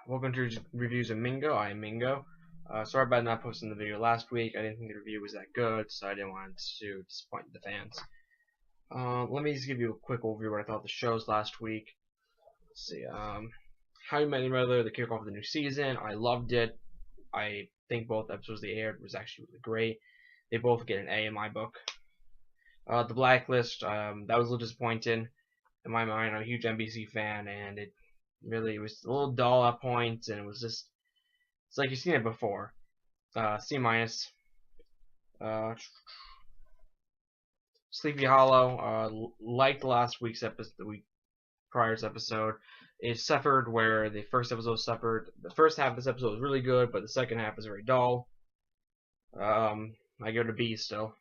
Welcome to Reviews of Mingo. I am Mingo. Sorry about not posting the video last week. I didn't think the review was that good, so I didn't want to disappoint the fans. Let me just give you a quick overview of what I thought of the shows last week. Let's see. How You Met Your Mother, the kickoff of the new season. I loved it. I think both episodes they aired was actually really great. They both get an A in my book. The Blacklist, that was a little disappointing in my mind. I'm a huge NBC fan, and it really was a little dull at points, and it was just, it's like you've seen it before. C minus. Sleepy Hollow, like the last week's episode, the week prior's episode, it suffered where the first episode suffered. The first half of this episode was really good, but the second half is very dull. I go to B still.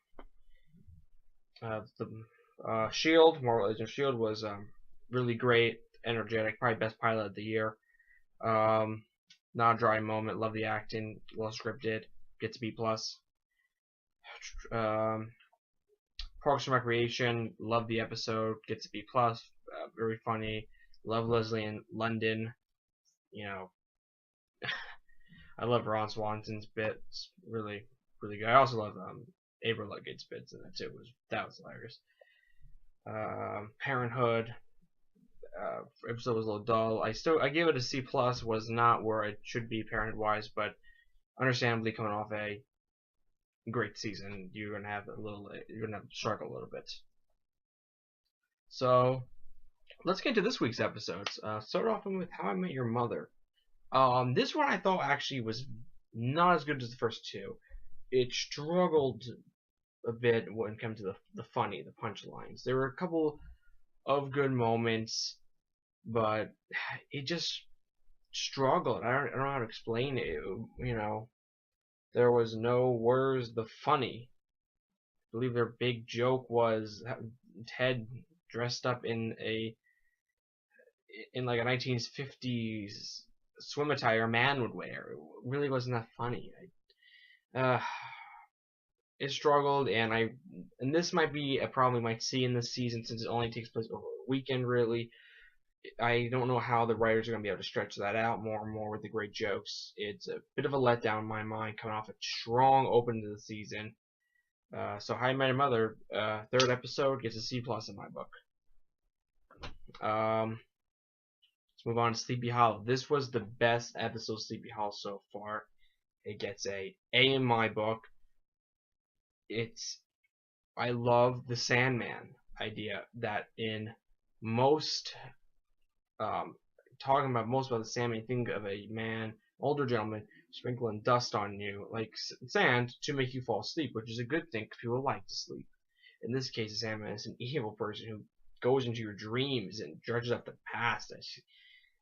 Shield, Marvel Agents of Shield was really great, energetic, probably best pilot of the year. Not a dry moment. Love the acting, well scripted. Gets a B plus. Parks and Recreation, love the episode. Gets a B plus. Very funny. Love Leslie in London. You know, I love Ron Swanson's bits. Really, really good. I also love April Ludgate's bits in that too. That was hilarious. Parenthood. Episode was a little dull. I give it a C plus. Was not where it should be Parenthood wise, but understandably coming off a great season, you're gonna have to struggle a little bit. So let's get to this week's episodes. Start off with How I Met Your Mother. This one I thought actually was not as good as the first two. It struggled a bit when it came to the funny, the punchlines. There were a couple of good moments, but it just struggled. I don't know how to explain it. You know, there was no where's the funny. I believe their big joke was Ted dressed up in like a 1950s swim attire a man would wear. It really wasn't that funny. It struggled, and this might be a problem we might see in this season since it only takes place over a weekend. Really, I don't know how the writers are going to be able to stretch that out more and more with the great jokes. It's a bit of a letdown in my mind, coming off a strong open to the season. So How I Met Your Mother, third episode, gets a C plus in my book. Let's move on to Sleepy Hollow. This was the best episode of Sleepy Hollow so far. It gets a in my book. I love the Sandman idea that in most talking about the Sandman, think of a man, older gentleman, sprinkling dust on you like sand to make you fall asleep, which is a good thing because people like to sleep. In this case, the Sandman is an evil person who goes into your dreams and dredges up the past as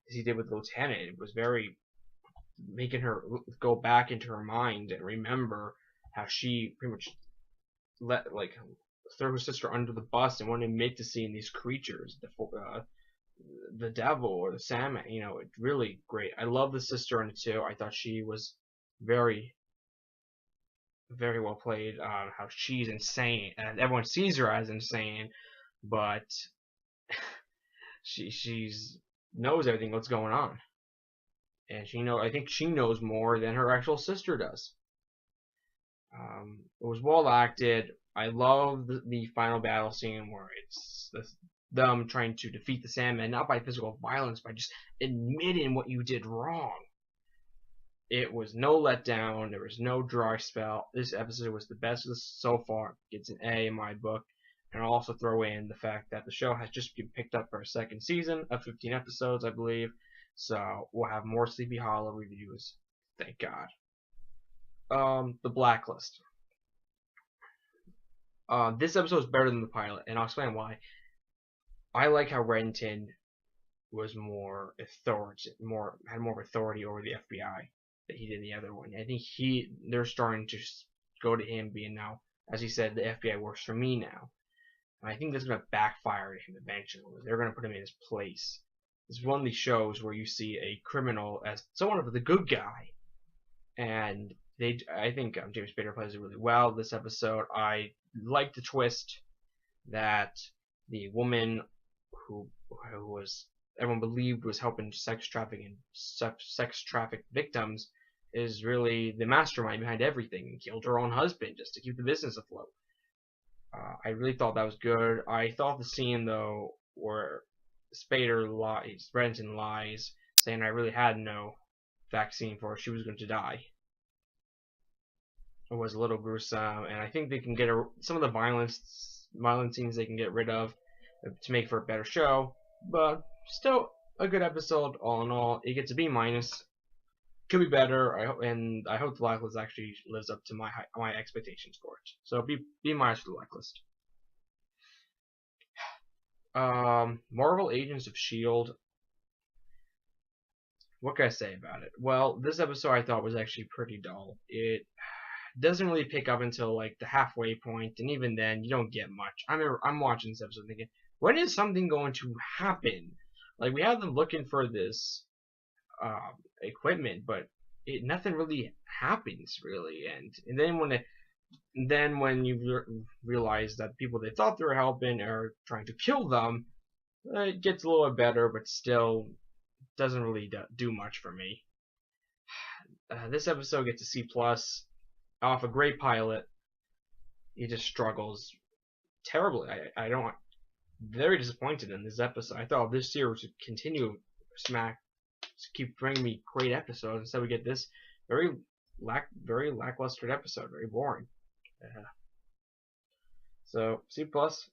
he did with Lieutenant. It was very making her go back into her mind and remember how she pretty much throw her sister under the bus and wouldn't admit to seeing these creatures, the devil or the Sandman. You know, it's really great. I love the sister in it too. I thought she was very, very well played. How she's insane, and everyone sees her as insane, but she's knows everything what's going on, and I think she knows more than her actual sister does. It was well acted. I love the final battle scene where it's them trying to defeat the Sandman, not by physical violence, by just admitting what you did wrong. It was no letdown. There was no dry spell. This episode was the best so far. It's an A in my book. And I'll also throw in the fact that the show has just been picked up for a second season of 15 episodes, I believe. So we'll have more Sleepy Hollow reviews. Thank God. The Blacklist. This episode is better than the pilot, and I'll explain why. I like how Renton was more authority, had more authority over the FBI than he did in the other one. I think they're starting to go to him being now, as he said, the FBI works for me now. And I think that's going to backfire to him eventually. They're going to put him in his place. This is one of these shows where you see a criminal as somewhat of the good guy, and I think James Spader plays it really well this episode. I like the twist that the woman who was everyone believed was helping sex traffic victims is really the mastermind behind everything, and killed her own husband just to keep the business afloat. I really thought that was good. I thought the scene though where Brenton lies, saying I really had no vaccine for her, she was going to die. It was a little gruesome, and I think they can get some of the violent scenes they can get rid of to make for a better show. But still a good episode all in all. It gets a B minus. Could be better. I hope the Blacklist actually lives up to my expectations for it. So B minus for the Blacklist. Marvel Agents of S.H.I.E.L.D. What can I say about it? Well, this episode I thought was actually pretty dull. It doesn't really pick up until like the halfway point, and even then you don't get much. I'm watching this episode thinking, when is something going to happen? Like, we have them looking for this equipment, but nothing really happens really. And then when you realize that people they thought they were helping are trying to kill them, it gets a little bit better, but still doesn't really do much for me. This episode gets a C plus. Off a great pilot, he just struggles terribly. I don't. Very disappointed in this episode. I thought this series would continue keep bringing me great episodes. Instead, we get this very lackluster episode. Very boring. So C plus.